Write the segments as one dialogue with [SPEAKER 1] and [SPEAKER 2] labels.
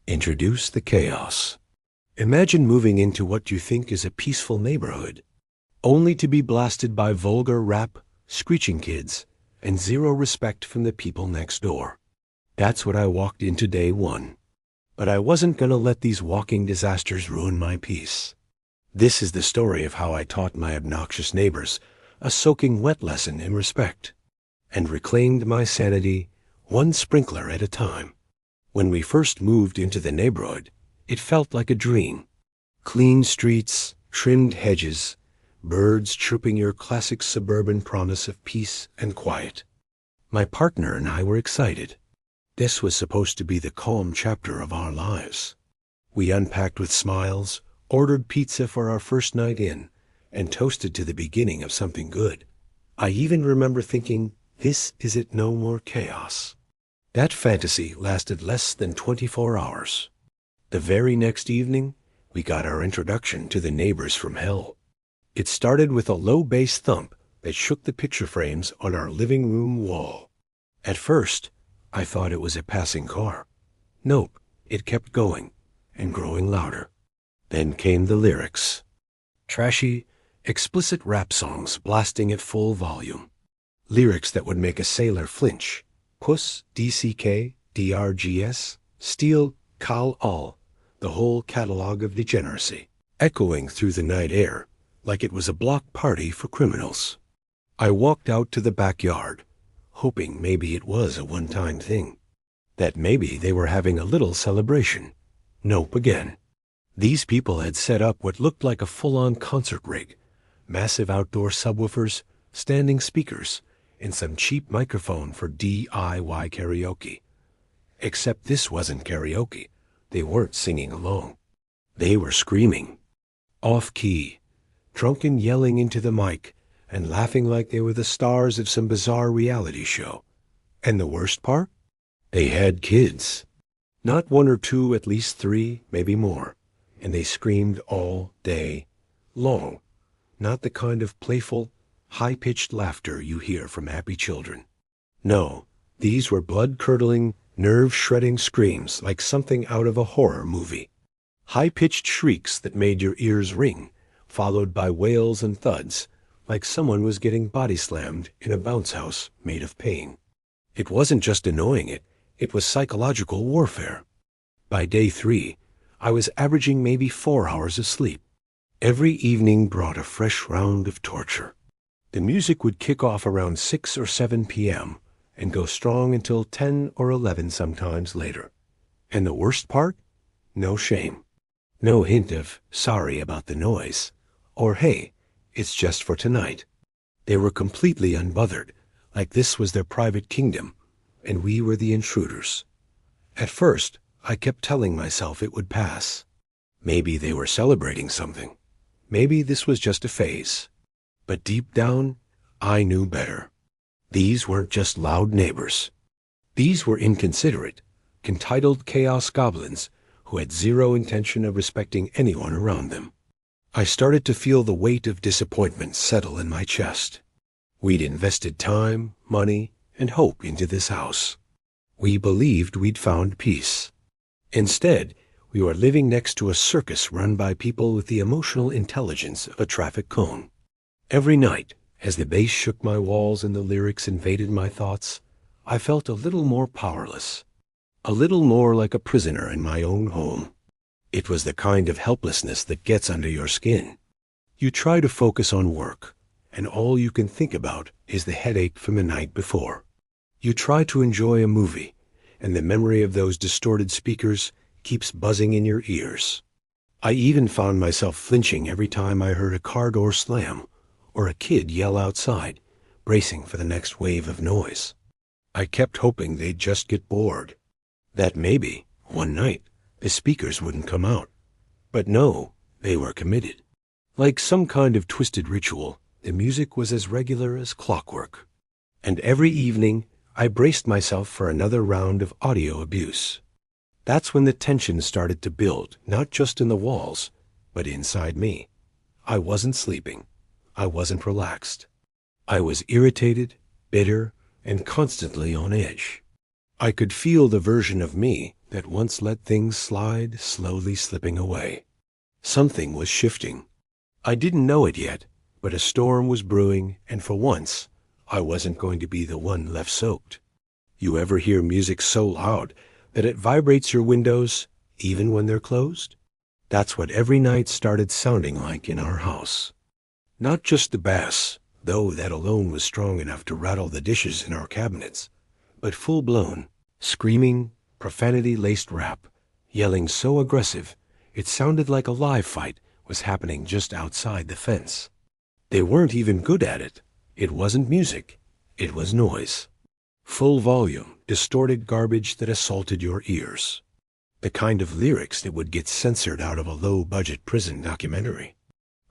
[SPEAKER 1] Introduce the chaos. Imagine moving into what you think is a peaceful neighborhood, only to be blasted by vulgar rap, screeching kids, and zero respect from the people next door. That's what I walked into day one. But I wasn't going to let these walking disasters ruin my peace. This is the story of how I taught my obnoxious neighbors a soaking wet lesson in respect, and reclaimed my sanity one sprinkler at a time. When we first moved into the neighborhood, it felt like a dream. Clean streets, trimmed hedges, birds chirping your classic suburban promise of peace and quiet. My partner and I were excited. This was supposed to be the calm chapter of our lives. We unpacked with smiles, ordered pizza for our first night in, and toasted to the beginning of something good. I even remember thinking, this is it, no more chaos. That fantasy lasted less than 24 hours. The very next evening, we got our introduction to the neighbors from hell. It started with a low bass thump that shook the picture frames on our living room wall. At first, I thought it was a passing car. Nope, it kept going and growing louder. Then came the lyrics. Trashy, explicit rap songs blasting at full volume. Lyrics that would make a sailor flinch. Puss, DCK, DRGS, Steel, Kal All, the whole catalog of degeneracy, echoing through the night air like it was a block party for criminals. I walked out to the backyard, hoping maybe it was a one-time thing, that maybe they were having a little celebration. Nope again. These people had set up what looked like a full-on concert rig, massive outdoor subwoofers, standing speakers, and some cheap microphone for DIY karaoke. Except this wasn't karaoke. They weren't singing along. They were screaming. Off-key, drunken yelling into the mic, and laughing like they were the stars of some bizarre reality show. And the worst part? They had kids. Not one or two, at least three, maybe more. And they screamed all day long. Not the kind of playful, high-pitched laughter you hear from happy children. No, these were blood-curdling, nerve-shredding screams like something out of a horror movie. High-pitched shrieks that made your ears ring, followed by wails and thuds, like someone was getting body-slammed in a bounce house made of pain. It wasn't just annoying, it was psychological warfare. By day 3, I was averaging maybe 4 hours of sleep. Every evening brought a fresh round of torture. The music would kick off around 6 or 7 p.m. and go strong until 10 or 11 sometimes later. And the worst part? No shame. No hint of sorry about the noise, or hey, it's just for tonight. They were completely unbothered, like this was their private kingdom, and we were the intruders. At first, I kept telling myself it would pass. Maybe they were celebrating something. Maybe this was just a phase. But deep down, I knew better. These weren't just loud neighbors. These were inconsiderate, entitled chaos goblins who had zero intention of respecting anyone around them. I started to feel the weight of disappointment settle in my chest. We'd invested time, money, and hope into this house. We believed we'd found peace. Instead, we were living next to a circus run by people with the emotional intelligence of a traffic cone. Every night, as the bass shook my walls and the lyrics invaded my thoughts, I felt a little more powerless, a little more like a prisoner in my own home. It was the kind of helplessness that gets under your skin. You try to focus on work, and all you can think about is the headache from the night before. You try to enjoy a movie, and the memory of those distorted speakers keeps buzzing in your ears. I even found myself flinching every time I heard a car door slam or a kid yell outside, bracing for the next wave of noise. I kept hoping they'd just get bored, that maybe, one night, the speakers wouldn't come out. But no, they were committed. Like some kind of twisted ritual, the music was as regular as clockwork. And every evening, I braced myself for another round of audio abuse. That's when the tension started to build, not just in the walls, but inside me. I wasn't sleeping. I wasn't relaxed. I was irritated, bitter, and constantly on edge. I could feel the version of me that once let things slide, slowly slipping away. Something was shifting. I didn't know it yet, but a storm was brewing, and for once, I wasn't going to be the one left soaked. You ever hear music so loud that it vibrates your windows, even when they're closed? That's what every night started sounding like in our house. Not just the bass, though that alone was strong enough to rattle the dishes in our cabinets, but full-blown, screaming, profanity-laced rap, yelling so aggressive it sounded like a live fight was happening just outside the fence. They weren't even good at it. It wasn't music. It was noise. Full volume, distorted garbage that assaulted your ears. The kind of lyrics that would get censored out of a low-budget prison documentary.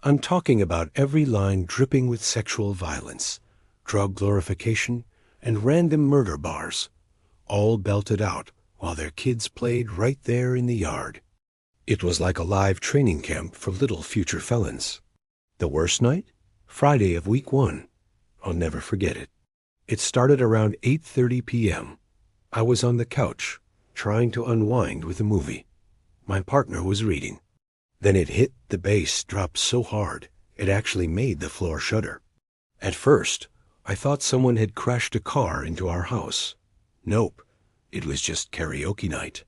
[SPEAKER 1] I'm talking about every line dripping with sexual violence, drug glorification, and random murder bars, all belted out while their kids played right there in the yard. It was like a live training camp for little future felons. The worst night? Friday of week 1. I'll never forget it. It started around 8:30 p.m. I was on the couch, trying to unwind with a movie. My partner was reading. Then it hit. The bass dropped so hard, it actually made the floor shudder. At first, I thought someone had crashed a car into our house. Nope, it was just karaoke night.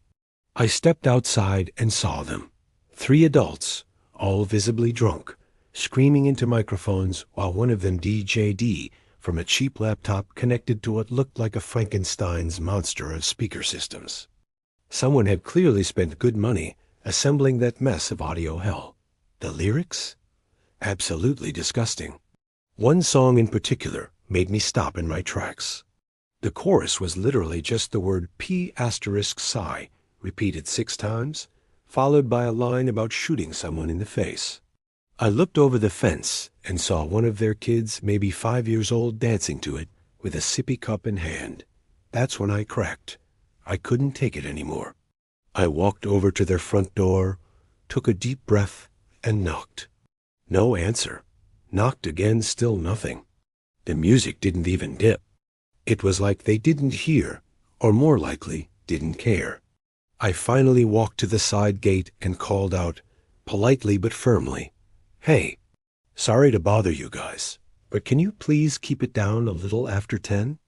[SPEAKER 1] I stepped outside and saw them. 3 adults, all visibly drunk, screaming into microphones while one of them DJ'd from a cheap laptop connected to what looked like a Frankenstein's monster of speaker systems. Someone had clearly spent good money assembling that mess of audio hell. The lyrics? Absolutely disgusting. One song in particular made me stop in my tracks. The chorus was literally just the word P***sigh, repeated 6 times, followed by a line about shooting someone in the face. I looked over the fence and saw one of their kids, maybe 5 years old, dancing to it with a sippy cup in hand. That's when I cracked. I couldn't take it anymore. I walked over to their front door, took a deep breath, and knocked. No answer. Knocked again, still nothing. The music didn't even dip. It was like they didn't hear, or more likely, didn't care. I finally walked to the side gate and called out, politely but firmly, "Hey, sorry to bother you guys, but can you please keep it down a little after 10?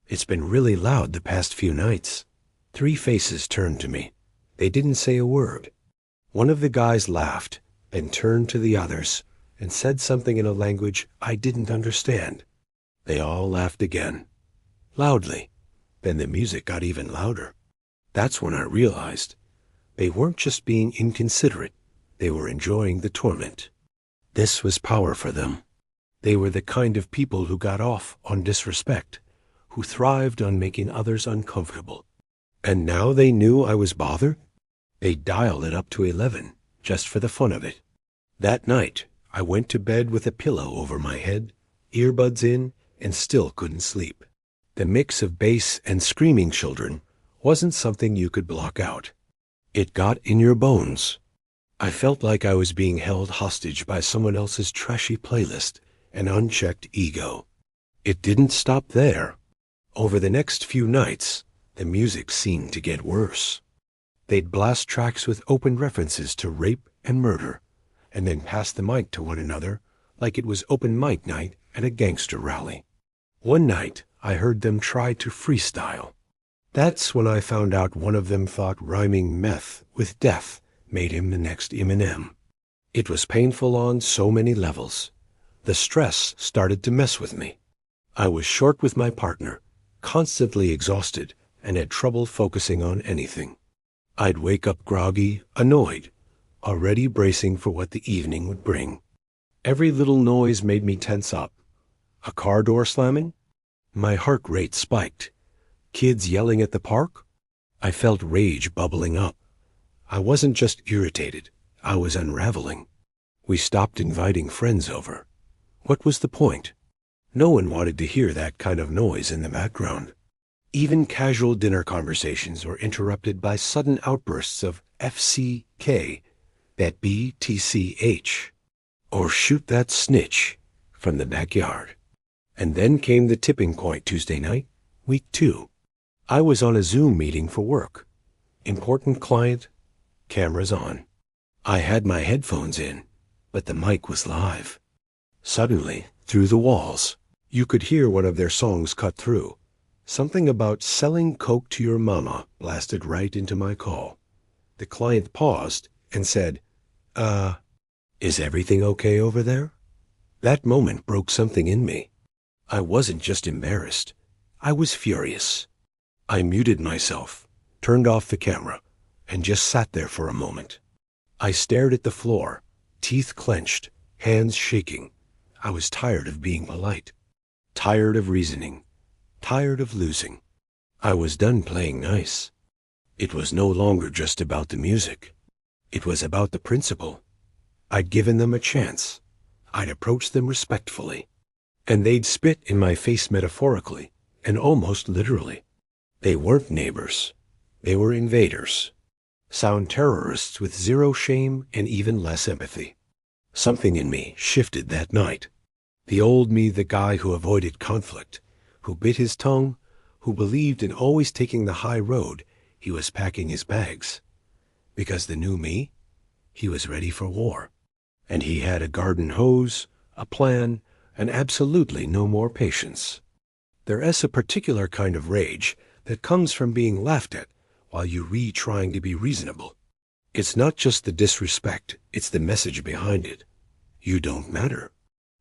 [SPEAKER 1] It's been really loud the past few nights." 3 faces turned to me. They didn't say a word. One of the guys laughed, then turned to the others and said something in a language I didn't understand. They all laughed again. Loudly. Then the music got even louder. That's when I realized they weren't just being inconsiderate. They were enjoying the torment. This was power for them. They were the kind of people who got off on disrespect, who thrived on making others uncomfortable. And now they knew I was bothered? They dialed it up to 11, just for the fun of it. That night, I went to bed with a pillow over my head, earbuds in, and still couldn't sleep. The mix of bass and screaming children wasn't something you could block out. It got in your bones. I felt like I was being held hostage by someone else's trashy playlist and unchecked ego. It didn't stop there. Over the next few nights, the music seemed to get worse. They'd blast tracks with open references to rape and murder, and then pass the mic to one another like it was open mic night at a gangster rally. One night, I heard them try to freestyle. That's when I found out one of them thought rhyming meth with death made him the next Eminem. It was painful on so many levels. The stress started to mess with me. I was short with my partner, constantly exhausted, and had trouble focusing on anything. I'd wake up groggy, annoyed, already bracing for what the evening would bring. Every little noise made me tense up. A car door slamming? My heart rate spiked. Kids yelling at the park? I felt rage bubbling up. I wasn't just irritated, I was unraveling. We stopped inviting friends over. What was the point? No one wanted to hear that kind of noise in the background. Even casual dinner conversations were interrupted by sudden outbursts of FCK, that BTCH, or shoot that snitch from the backyard. And then came the tipping point Tuesday night, week 2. I was on a Zoom meeting for work. Important client, cameras on. I had my headphones in, but the mic was live. Suddenly, through the walls, you could hear one of their songs cut through. Something about selling coke to your mama blasted right into my call. The client paused and said, is everything okay over there? That moment broke something in me. I wasn't just embarrassed. I was furious. I muted myself, turned off the camera, and just sat there for a moment. I stared at the floor, teeth clenched, hands shaking. I was tired of being polite, tired of reasoning, tired of losing. I was done playing nice. It was no longer just about the music. It was about the principle. I'd given them a chance. I'd approached them respectfully. And they'd spit in my face metaphorically and almost literally. They weren't neighbors. They were invaders. Sound terrorists with zero shame and even less empathy. Something in me shifted that night. The old me, the guy who avoided conflict, who bit his tongue, who believed in always taking the high road, he was packing his bags. Because the new me, he was ready for war. And he had a garden hose, a plan, and absolutely no more patience. There is a particular kind of rage that comes from being laughed at while you trying to be reasonable. It's not just the disrespect, it's the message behind it. You don't matter.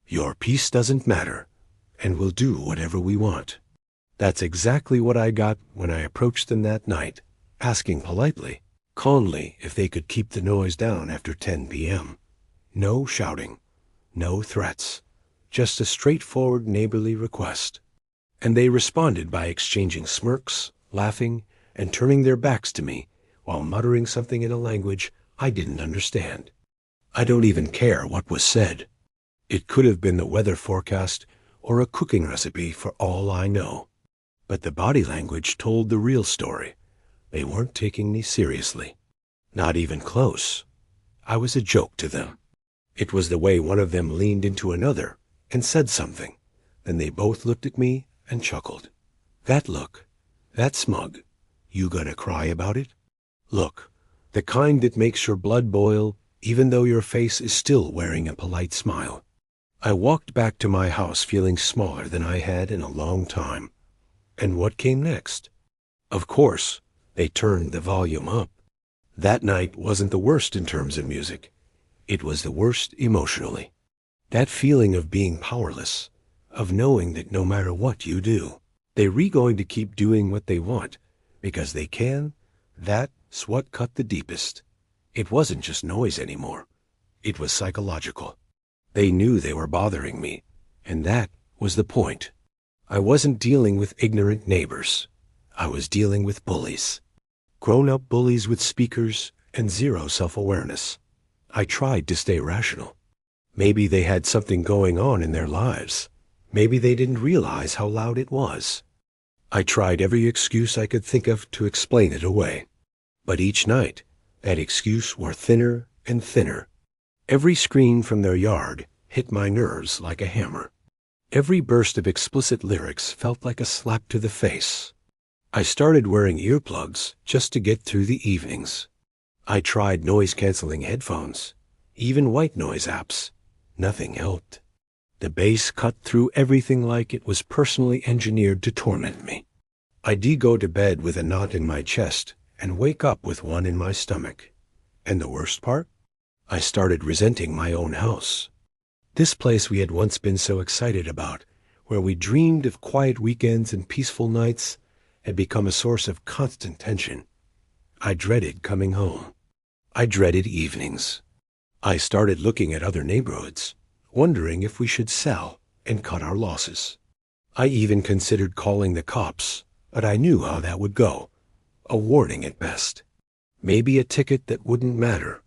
[SPEAKER 1] Your peace doesn't matter, and we'll do whatever we want. That's exactly what I got when I approached them that night, asking politely, calmly, if they could keep the noise down after 10 p.m. No shouting, no threats, just a straightforward neighborly request. And they responded by exchanging smirks, laughing, and turning their backs to me while muttering something in a language I didn't understand. I don't even care what was said. It could have been the weather forecast or a cooking recipe for all I know. But the body language told the real story. They weren't taking me seriously. Not even close. I was a joke to them. It was the way one of them leaned into another and said something. Then they both looked at me and chuckled. That look, that smug, you gonna cry about it? Look, the kind that makes your blood boil even though your face is still wearing a polite smile. I walked back to my house feeling smaller than I had in a long time. And what came next? Of course, they turned the volume up. That night wasn't the worst in terms of music. It was the worst emotionally. That feeling of being powerless, of knowing that no matter what you do, they're going to keep doing what they want because they can, that's what cut the deepest. It wasn't just noise anymore. It was psychological. They knew they were bothering me, and that was the point. I wasn't dealing with ignorant neighbors. I was dealing with bullies. Grown-up bullies with speakers and zero self-awareness. I tried to stay rational. Maybe they had something going on in their lives. Maybe they didn't realize how loud it was. I tried every excuse I could think of to explain it away. But each night, that excuse wore thinner and thinner. Every scream from their yard hit my nerves like a hammer. Every burst of explicit lyrics felt like a slap to the face. I started wearing earplugs just to get through the evenings. I tried noise-canceling headphones, even white noise apps. Nothing helped. The bass cut through everything like it was personally engineered to torment me. I'd go to bed with a knot in my chest and wake up with one in my stomach. And the worst part? I started resenting my own house. This place we had once been so excited about, where we dreamed of quiet weekends and peaceful nights, had become a source of constant tension. I dreaded coming home. I dreaded evenings. I started looking at other neighborhoods, wondering if we should sell and cut our losses. I even considered calling the cops, but I knew how that would go. A warning at best. Maybe a ticket that wouldn't matter.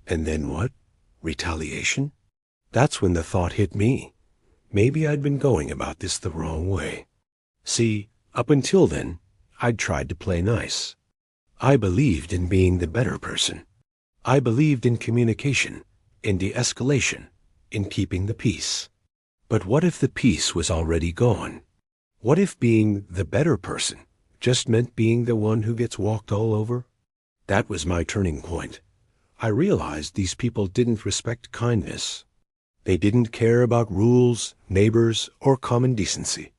[SPEAKER 1] And then what? Retaliation? That's when the thought hit me. Maybe I'd been going about this the wrong way. See, up until then, I'd tried to play nice. I believed in being the better person. I believed in communication, in de-escalation, in keeping the peace. But what if the peace was already gone? What if being the better person just meant being the one who gets walked all over? That was my turning point. I realized these people didn't respect kindness. They didn't care about rules, neighbors, or common decency.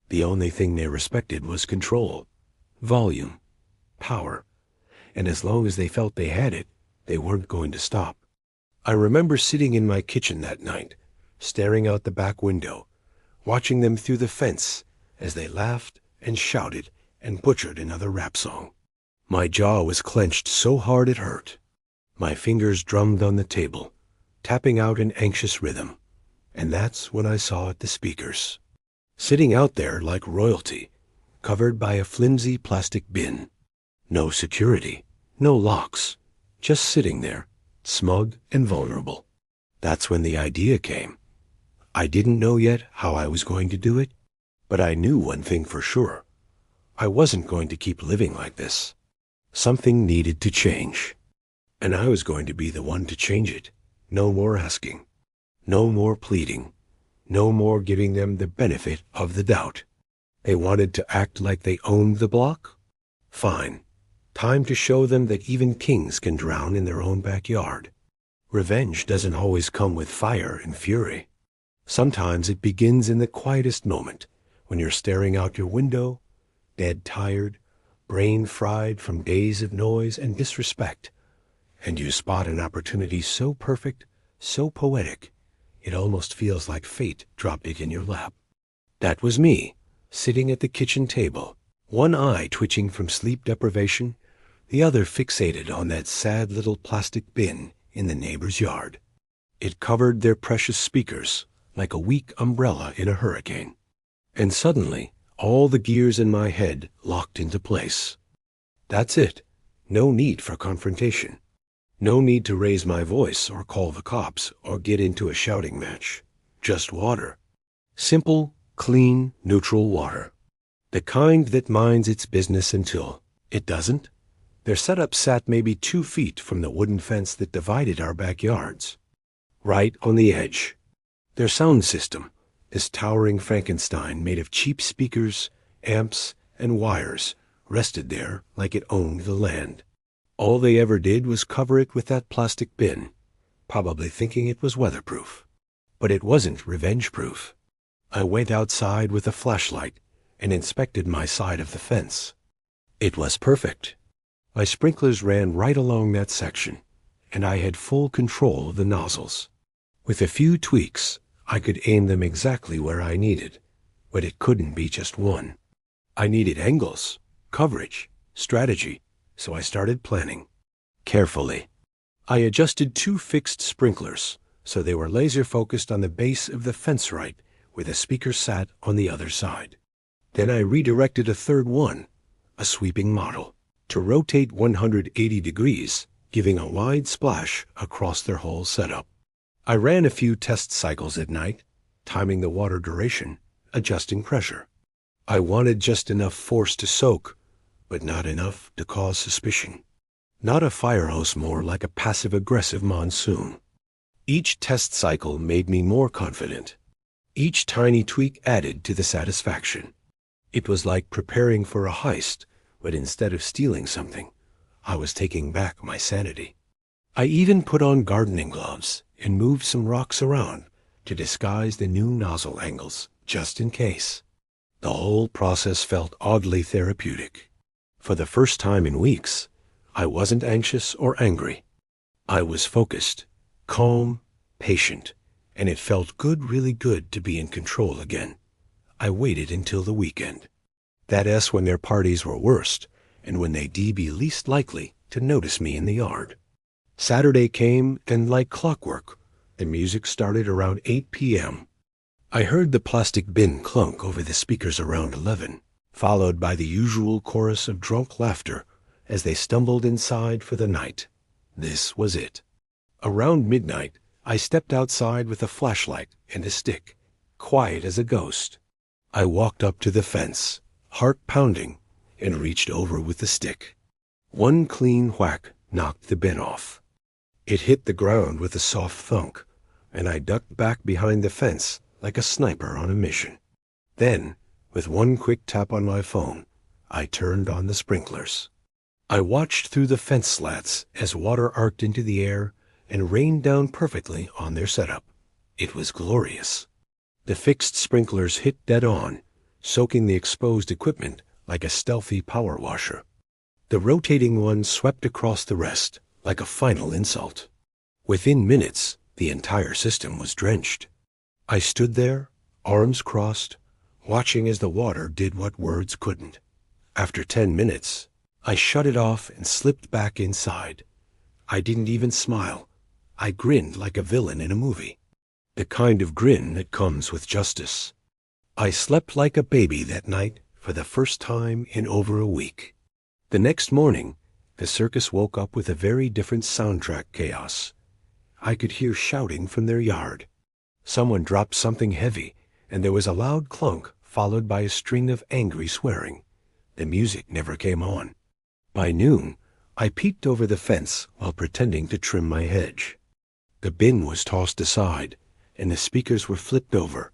[SPEAKER 1] The only thing they respected was control, volume, power, and as long as they felt they had it, they weren't going to stop. I remember sitting in my kitchen that night, staring out the back window, watching them through the fence as they laughed and shouted and butchered another rap song. My jaw was clenched so hard it hurt. My fingers drummed on the table, tapping out an anxious rhythm. And that's when I saw the speakers, sitting out there like royalty, covered by a flimsy plastic bin. No security, no locks, just sitting there, smug and vulnerable. That's when the idea came. I didn't know yet how I was going to do it, but I knew one thing for sure. I wasn't going to keep living like this. Something needed to change. And I was going to be the one to change it. No more asking. No more pleading. No more giving them the benefit of the doubt. They wanted to act like they owned the block? Fine. Time to show them that even kings can drown in their own backyard. Revenge doesn't always come with fire and fury. Sometimes it begins in the quietest moment, when you're staring out your window, dead tired, brain fried from days of noise and disrespect, and you spot an opportunity so perfect, so poetic, it almost feels like fate dropped it in your lap. That was me, sitting at the kitchen table, one eye twitching from sleep deprivation, the other fixated on that sad little plastic bin in the neighbor's yard. It covered their precious speakers like a weak umbrella in a hurricane. And suddenly, all the gears in my head locked into place. That's it. No need for confrontation. No need to raise my voice or call the cops or get into a shouting match. Just water. Simple, clean, neutral water. The kind that minds its business until it doesn't. Their setup sat maybe 2 feet from the wooden fence that divided our backyards. Right on the edge. Their sound system, this towering Frankenstein made of cheap speakers, amps, and wires, rested there like it owned the land. All they ever did was cover it with that plastic bin, probably thinking it was weatherproof. But it wasn't revenge-proof. I went outside with a flashlight and inspected my side of the fence. It was perfect. My sprinklers ran right along that section, and I had full control of the nozzles. With a few tweaks, I could aim them exactly where I needed, but it couldn't be just one. I needed angles, coverage, strategy, so I started planning. Carefully. I adjusted 2 fixed sprinklers, so they were laser-focused on the base of the fence right, where the speaker sat on the other side. Then I redirected a third one, a sweeping model, to rotate 180 degrees, giving a wide splash across their whole setup. I ran a few test cycles at night, timing the water duration, adjusting pressure. I wanted just enough force to soak, but not enough to cause suspicion. Not a fire hose, more like a passive-aggressive monsoon. Each test cycle made me more confident. Each tiny tweak added to the satisfaction. It was like preparing for a heist, but instead of stealing something, I was taking back my sanity. I even put on gardening gloves and moved some rocks around to disguise the new nozzle angles, just in case. The whole process felt oddly therapeutic. For the first time in weeks, I wasn't anxious or angry. I was focused, calm, patient, and it felt good, really good to be in control again. I waited until the weekend. That's when their parties were worst, and when they'd be least likely to notice me in the yard. Saturday came, and like clockwork, the music started around 8 p.m. I heard the plastic bin clunk over the speakers around 11, followed by the usual chorus of drunk laughter as they stumbled inside for the night. This was it. Around midnight, I stepped outside with a flashlight and a stick, quiet as a ghost. I walked up to the fence, heart pounding, and reached over with the stick. One clean whack knocked the bin off. It hit the ground with a soft thunk, and I ducked back behind the fence like a sniper on a mission. Then, with one quick tap on my phone, I turned on the sprinklers. I watched through the fence slats as water arced into the air and rained down perfectly on their setup. It was glorious. The fixed sprinklers hit dead on, soaking the exposed equipment like a stealthy power washer. The rotating one swept across the rest like a final insult. Within minutes, the entire system was drenched. I stood there, arms crossed, watching as the water did what words couldn't. After 10 minutes, I shut it off and slipped back inside. I didn't even smile. I grinned like a villain in a movie. The kind of grin that comes with justice. I slept like a baby that night for the first time in over a week. The next morning, the circus woke up with a very different soundtrack chaos. I could hear shouting from their yard. Someone dropped something heavy, and there was a loud clunk followed by a string of angry swearing. The music never came on. By noon, I peeked over the fence while pretending to trim my hedge. The bin was tossed aside, and the speakers were flipped over,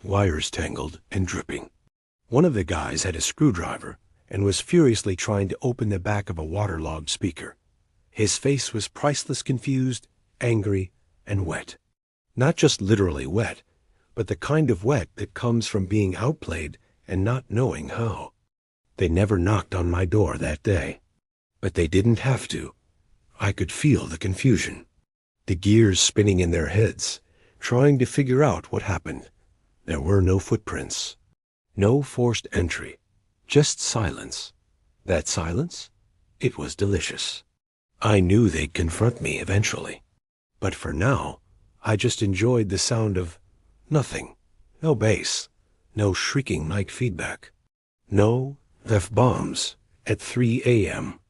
[SPEAKER 1] wires tangled and dripping. One of the guys had a screwdriver and was furiously trying to open the back of a waterlogged speaker. His face was priceless confused, angry, and wet. Not just literally wet, but the kind of wet that comes from being outplayed and not knowing how. They never knocked on my door that day. But they didn't have to. I could feel the confusion. The gears spinning in their heads, trying to figure out what happened. There were no footprints. No forced entry. Just silence. That silence? It was delicious. I knew they'd confront me eventually. But for now, I just enjoyed the sound of nothing. No bass. No shrieking night feedback. No F-bombs at 3 a.m.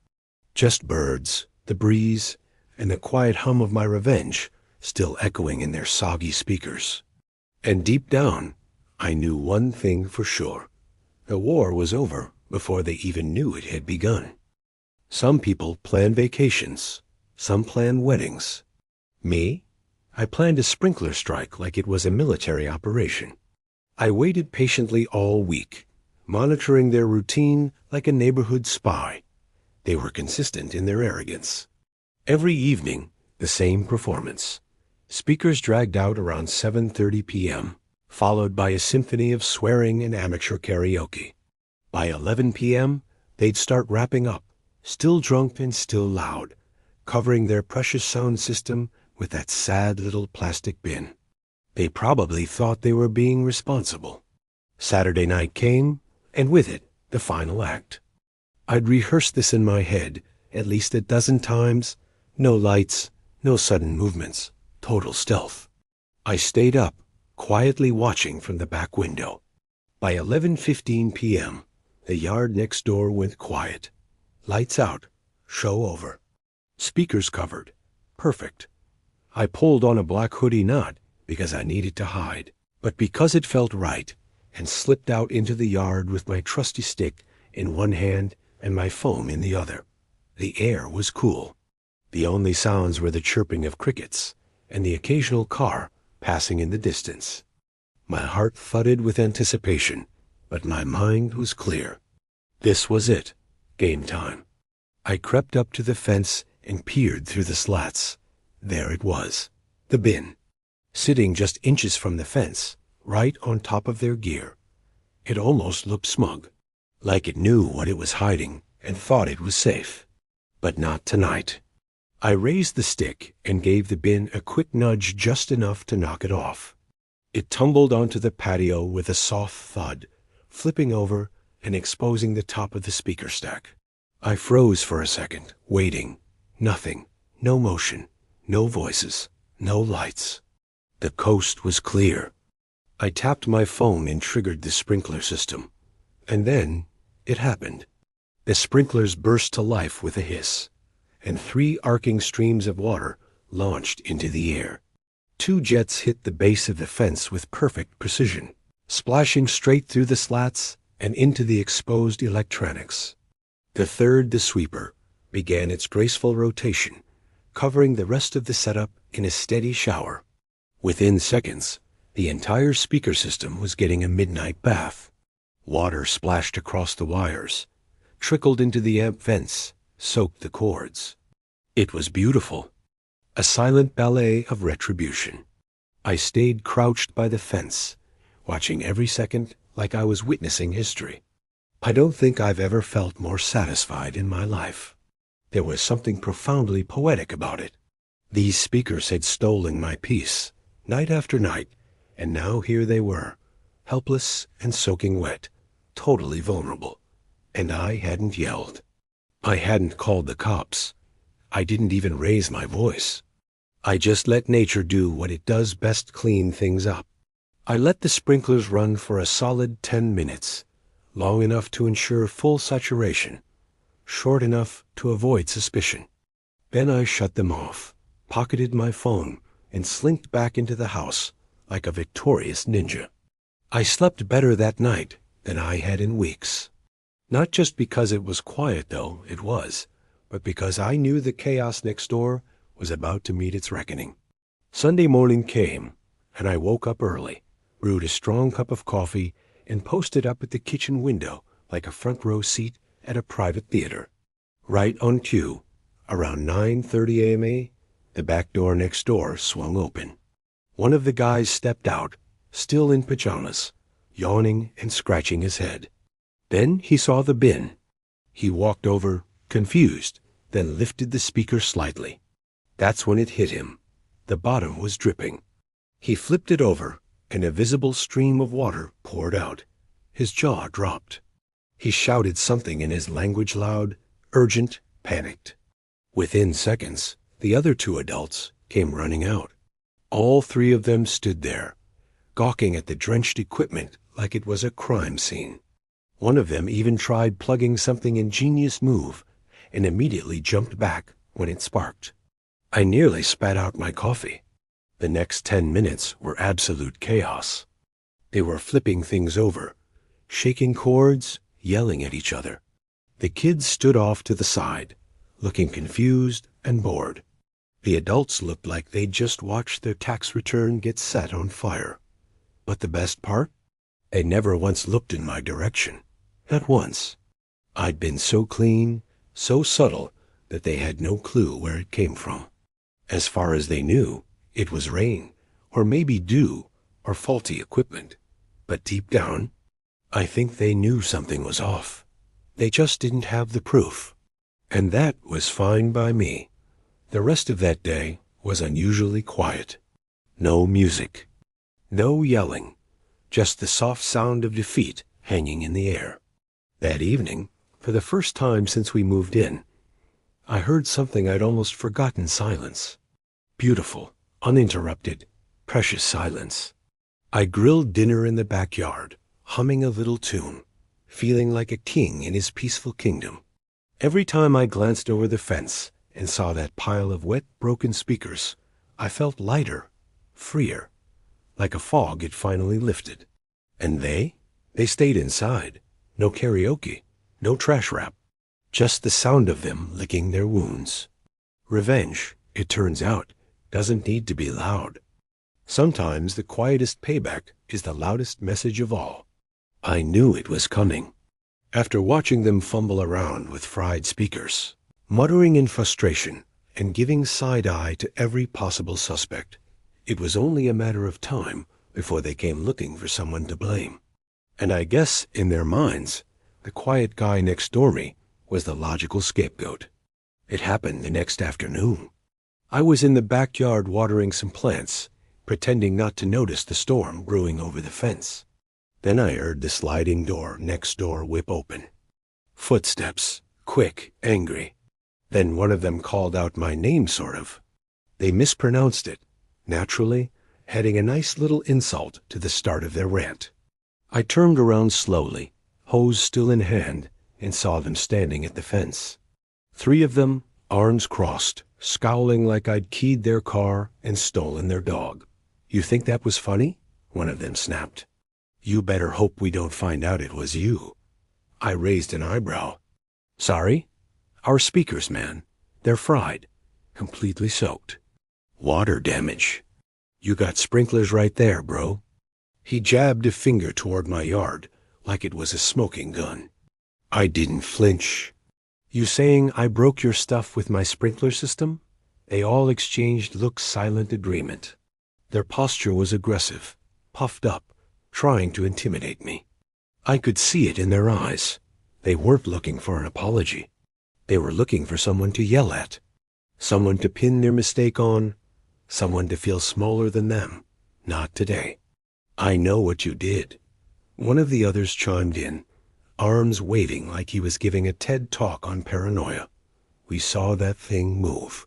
[SPEAKER 1] Just birds, the breeze, and the quiet hum of my revenge still echoing in their soggy speakers. And deep down, I knew one thing for sure. The war was over before they even knew it had begun. Some people plan vacations. Some plan weddings. Me? I planned a sprinkler strike like it was a military operation. I waited patiently all week, monitoring their routine like a neighborhood spy. They were consistent in their arrogance. Every evening, the same performance. Speakers dragged out around 7:30 p.m., followed by a symphony of swearing and amateur karaoke. By 11 p.m., they'd start wrapping up, still drunk and still loud, covering their precious sound system with that sad little plastic bin. They probably thought they were being responsible. Saturday night came, and with it, the final act. I'd rehearsed this in my head at least a dozen times. No lights, no sudden movements, total stealth. I stayed up, quietly watching from the back window. By 11:15 p.m., the yard next door went quiet. Lights out, show over. Speakers covered. Perfect. I pulled on a black hoodie not because I needed to hide, but because it felt right, and slipped out into the yard with my trusty stick in one hand and my foam in the other. The air was cool. The only sounds were the chirping of crickets and the occasional car passing in the distance. My heart thudded with anticipation, but my mind was clear. This was it. Game time. I crept up to the fence and peered through the slats. There it was. The bin. Sitting just inches from the fence, right on top of their gear. It almost looked smug, like it knew what it was hiding and thought it was safe. But not tonight. I raised the stick and gave the bin a quick nudge just enough to knock it off. It tumbled onto the patio with a soft thud, flipping over and exposing the top of the speaker stack. I froze for a second, waiting. Nothing. No motion. No voices. No lights. The coast was clear. I tapped my phone and triggered the sprinkler system. And then it happened. The sprinklers burst to life with a hiss, and 3 arcing streams of water launched into the air. 2 jets hit the base of the fence with perfect precision, splashing straight through the slats and into the exposed electronics. The third, the sweeper, began its graceful rotation, covering the rest of the setup in a steady shower. Within seconds, the entire speaker system was getting a midnight bath. Water splashed across the wires, trickled into the amp vents, soaked the chords. It was beautiful, a silent ballet of retribution. I stayed crouched by the fence, watching every second like I was witnessing history. I don't think I've ever felt more satisfied in my life. There was something profoundly poetic about it. These speakers had stolen my peace, night after night, and now here they were, helpless and soaking wet, totally vulnerable. And I hadn't yelled. I hadn't called the cops. I didn't even raise my voice. I just let nature do what it does best: clean things up. I let the sprinklers run for a solid 10 minutes, long enough to ensure full saturation, short enough to avoid suspicion. Then I shut them off, pocketed my phone, and slinked back into the house like a victorious ninja. I slept better that night than I had in weeks. Not just because it was quiet, though it was, but because I knew the chaos next door was about to meet its reckoning. Sunday morning came, and I woke up early, brewed a strong cup of coffee, and posted up at the kitchen window like a front row seat at a private theater. Right on cue, around 9:30 a.m., the back door next door swung open. One of the guys stepped out, still in pajamas, yawning and scratching his head. Then he saw the bin. He walked over, confused, then lifted the speaker slightly. That's when it hit him. The bottom was dripping. He flipped it over, and a visible stream of water poured out. His jaw dropped. He shouted something in his language, loud, urgent, panicked. Within seconds, the other two adults came running out. All three of them stood there, gawking at the drenched equipment like it was a crime scene. One of them even tried plugging something ingenious move and immediately jumped back when it sparked. I nearly spat out my coffee. The next 10 minutes were absolute chaos. They were flipping things over, shaking cords, yelling at each other. The kids stood off to the side, looking confused and bored. The adults looked like they'd just watched their tax return get set on fire. But the best part? They never once looked in my direction. Not once. I'd been so clean, so subtle, that they had no clue where it came from. As far as they knew, it was rain, or maybe dew, or faulty equipment. But deep down, I think they knew something was off. They just didn't have the proof. And that was fine by me. The rest of that day was unusually quiet. No music. No yelling. Just the soft sound of defeat hanging in the air. That evening, for the first time since we moved in, I heard something I'd almost forgotten: silence. Beautiful, uninterrupted, precious silence. I grilled dinner in the backyard, humming a little tune, feeling like a king in his peaceful kingdom. Every time I glanced over the fence and saw that pile of wet, broken speakers, I felt lighter, freer, like a fog had finally lifted. And they stayed inside. No karaoke, no trash rap, just the sound of them licking their wounds. Revenge, it turns out, doesn't need to be loud. Sometimes the quietest payback is the loudest message of all. I knew it was coming. After watching them fumble around with fried speakers, muttering in frustration, and giving side-eye to every possible suspect, it was only a matter of time before they came looking for someone to blame. And I guess, in their minds, the quiet guy next door me was the logical scapegoat. It happened the next afternoon. I was in the backyard watering some plants, pretending not to notice the storm brewing over the fence. Then I heard the sliding door next door whip open. Footsteps, quick, angry. Then one of them called out my name, sort of. They mispronounced it, naturally, adding a nice little insult to the start of their rant. I turned around slowly, hose still in hand, and saw them standing at the fence. 3 of them, arms crossed, scowling like I'd keyed their car and stolen their dog. You think that was funny? One of them snapped. You better hope we don't find out it was you. I raised an eyebrow. Sorry? Our speakers, man. They're fried. Completely soaked. Water damage. You got sprinklers right there, bro. He jabbed a finger toward my yard, like it was a smoking gun. I didn't flinch. You saying I broke your stuff with my sprinkler system? They all exchanged looks, silent agreement. Their posture was aggressive, puffed up, trying to intimidate me. I could see it in their eyes. They weren't looking for an apology. They were looking for someone to yell at, someone to pin their mistake on, someone to feel smaller than them. Not today. I know what you did. One of the others chimed in, arms waving like he was giving a TED talk on paranoia. We saw that thing move.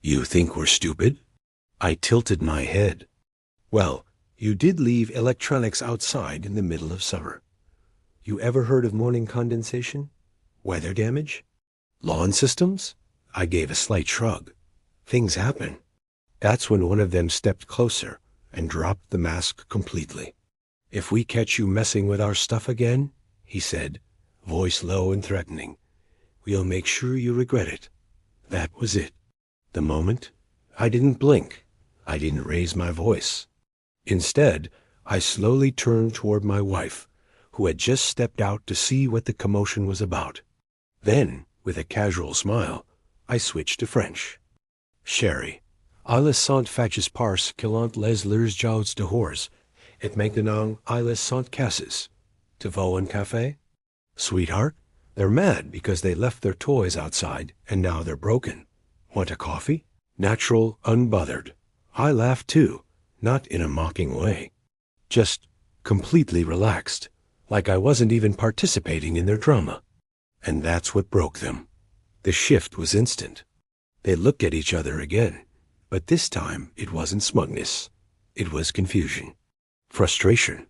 [SPEAKER 1] You think we're stupid? I tilted my head. Well, you did leave electronics outside in the middle of summer. You ever heard of morning condensation? Weather damage? Lawn systems? I gave a slight shrug. Things happen. That's when one of them stepped closer and dropped the mask completely. If we catch you messing with our stuff again, he said, voice low and threatening, we'll make sure you regret it. That was it. The moment, I didn't blink. I didn't raise my voice. Instead, I slowly turned toward my wife, who had just stepped out to see what the commotion was about. Then, with a casual smile, I switched to French. Chérie, à la sant faches parce qu'illant les leurs jouts de hors, et maintenant I les sant casses. To veau un café? Sweetheart, they're mad because they left their toys outside and now they're broken. Want a coffee? Natural, unbothered. I laughed too, not in a mocking way. Just completely relaxed, like I wasn't even participating in their drama. And that's what broke them. The shift was instant. They looked at each other again, but this time it wasn't smugness. It was confusion, frustration,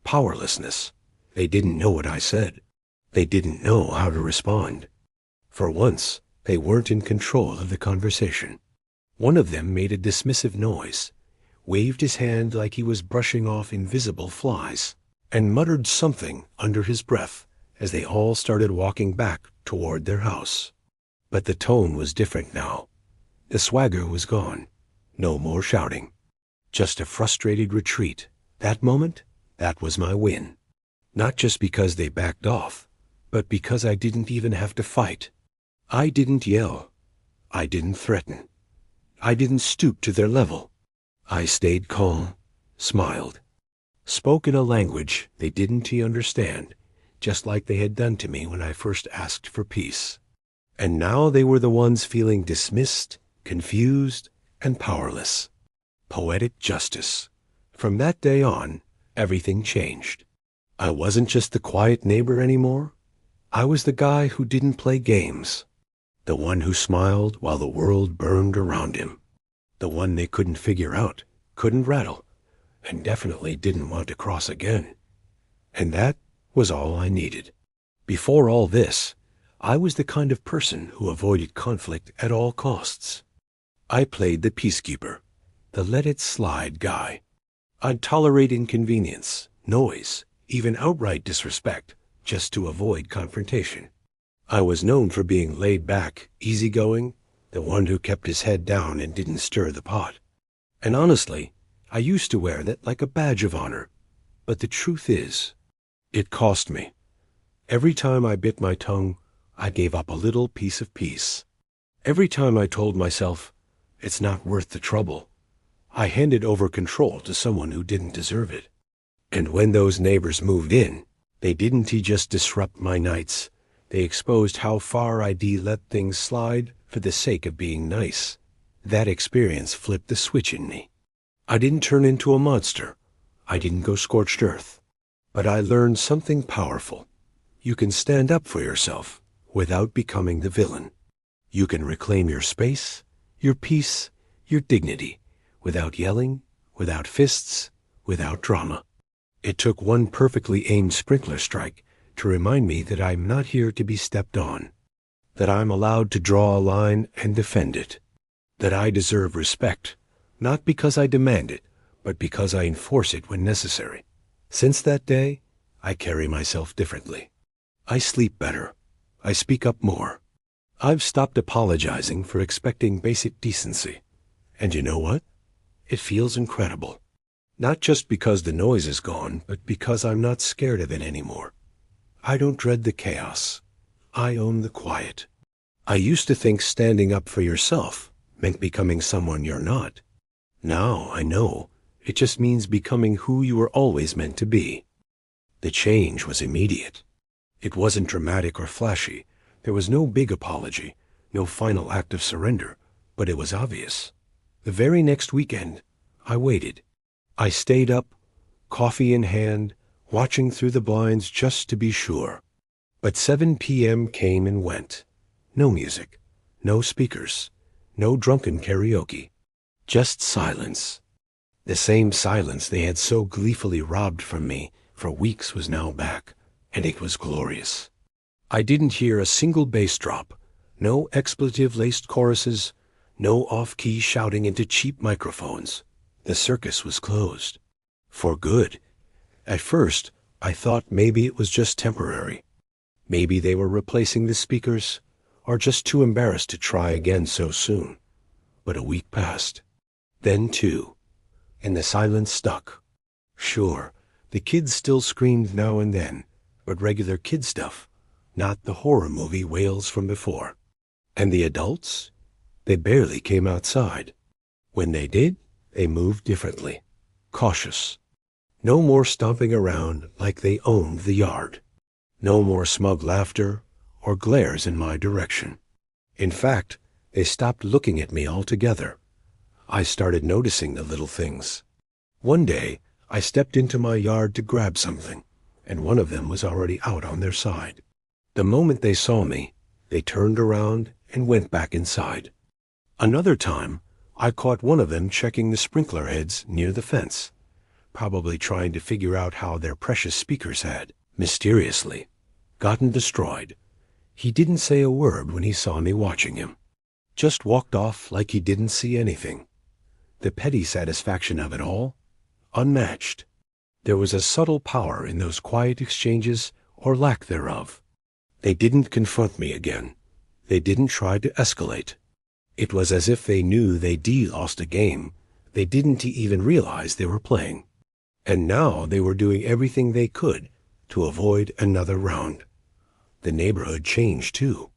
[SPEAKER 1] powerlessness. They didn't know what I said. They didn't know how to respond. For once, they weren't in control of the conversation. One of them made a dismissive noise, waved his hand like he was brushing off invisible flies, and muttered something under his breath as they all started walking back toward their house. But the tone was different now. The swagger was gone. No more shouting. Just a frustrated retreat. That moment, that was my win. Not just because they backed off, but because I didn't even have to fight. I didn't yell. I didn't threaten. I didn't stoop to their level. I stayed calm, smiled, spoke in a language they didn't understand, just like they had done to me when I first asked for peace. And now they were the ones feeling dismissed, confused, and powerless. Poetic justice. From that day on, everything changed. I wasn't just the quiet neighbor anymore. I was the guy who didn't play games. The one who smiled while the world burned around him. The one they couldn't figure out, couldn't rattle, and definitely didn't want to cross again. And that was all I needed. Before all this, I was the kind of person who avoided conflict at all costs. I played the peacekeeper, the let-it-slide guy. I'd tolerate inconvenience, noise, even outright disrespect, just to avoid confrontation. I was known for being laid back, easygoing, the one who kept his head down and didn't stir the pot. And honestly, I used to wear that like a badge of honor. But the truth is, it cost me. Every time I bit my tongue, I gave up a little piece of peace. Every time I told myself, it's not worth the trouble, I handed over control to someone who didn't deserve it. And when those neighbors moved in, they didn't just disrupt my nights. They exposed how far I'd let things slide for the sake of being nice. That experience flipped the switch in me. I didn't turn into a monster. I didn't go scorched earth. But I learned something powerful. You can stand up for yourself without becoming the villain. You can reclaim your space, your peace, your dignity, without yelling, without fists, without drama. It took one perfectly aimed sprinkler strike to remind me that I'm not here to be stepped on, that I'm allowed to draw a line and defend it, that I deserve respect, not because I demand it, but because I enforce it when necessary. Since that day, I carry myself differently. I sleep better. I speak up more. I've stopped apologizing for expecting basic decency. And you know what? It feels incredible. Not just because the noise is gone, but because I'm not scared of it anymore. I don't dread the chaos. I own the quiet. I used to think standing up for yourself meant becoming someone you're not. Now I know it just means becoming who you were always meant to be. The change was immediate. It wasn't dramatic or flashy. There was no big apology, no final act of surrender, but it was obvious. The very next weekend, I waited. I stayed up, coffee in hand, watching through the blinds just to be sure. But 7 p.m. came and went. No music, no speakers, no drunken karaoke. Just silence. The same silence they had so gleefully robbed from me for weeks was now back, and it was glorious. I didn't hear a single bass drop, no expletive-laced choruses, no off-key shouting into cheap microphones. The circus was closed. For good. At first, I thought maybe it was just temporary. Maybe they were replacing the speakers, or just too embarrassed to try again so soon. But a week passed. Then 2. And the silence stuck. Sure, the kids still screamed now and then, but regular kid stuff, not the horror movie wails from before. And the adults? They barely came outside. When they did, they moved differently. Cautious. No more stomping around like they owned the yard. No more smug laughter or glares in my direction. In fact, they stopped looking at me altogether. I started noticing the little things. One day, I stepped into my yard to grab something, and one of them was already out on their side. The moment they saw me, they turned around and went back inside. Another time, I caught one of them checking the sprinkler heads near the fence, probably trying to figure out how their precious speakers had, mysteriously, gotten destroyed. He didn't say a word when he saw me watching him. Just walked off like he didn't see anything. The petty satisfaction of it all, unmatched. There was a subtle power in those quiet exchanges, or lack thereof. They didn't confront me again. They didn't try to escalate. It was as if they knew they'd lost a game they didn't even realize they were playing. And now they were doing everything they could to avoid another round. The neighborhood changed too.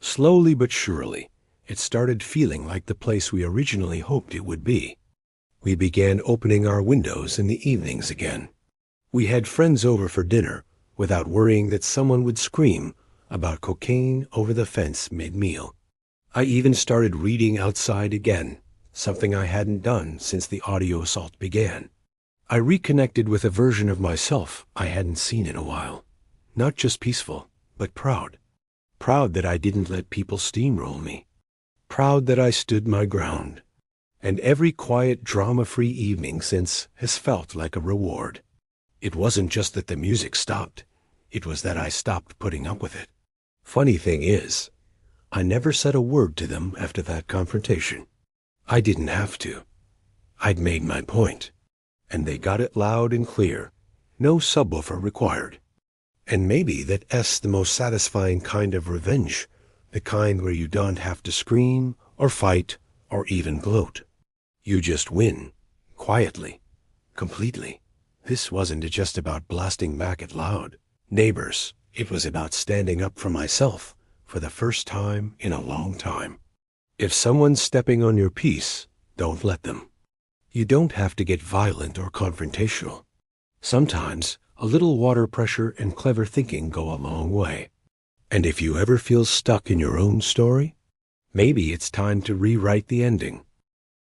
[SPEAKER 1] Slowly but surely, it started feeling like the place we originally hoped it would be. We began opening our windows in the evenings again. We had friends over for dinner without worrying that someone would scream about cocaine over the fence mid-meal. I even started reading outside again, something I hadn't done since the audio assault began. I reconnected with a version of myself I hadn't seen in a while. Not just peaceful, but proud. Proud that I didn't let people steamroll me. Proud that I stood my ground. And every quiet, drama-free evening since has felt like a reward. It wasn't just that the music stopped. It was that I stopped putting up with it. Funny thing is, I never said a word to them after that confrontation. I didn't have to. I'd made my point. And they got it loud and clear. No subwoofer required. And maybe that's the most satisfying kind of revenge, the kind where you don't have to scream or fight or even gloat. You just win, quietly, completely. This wasn't just about blasting back at loud neighbors. It was about standing up for myself for the first time in a long time. If someone's stepping on your peace, don't let them. You don't have to get violent or confrontational. Sometimes a little water pressure and clever thinking go a long way. And if you ever feel stuck in your own story, maybe it's time to rewrite the ending.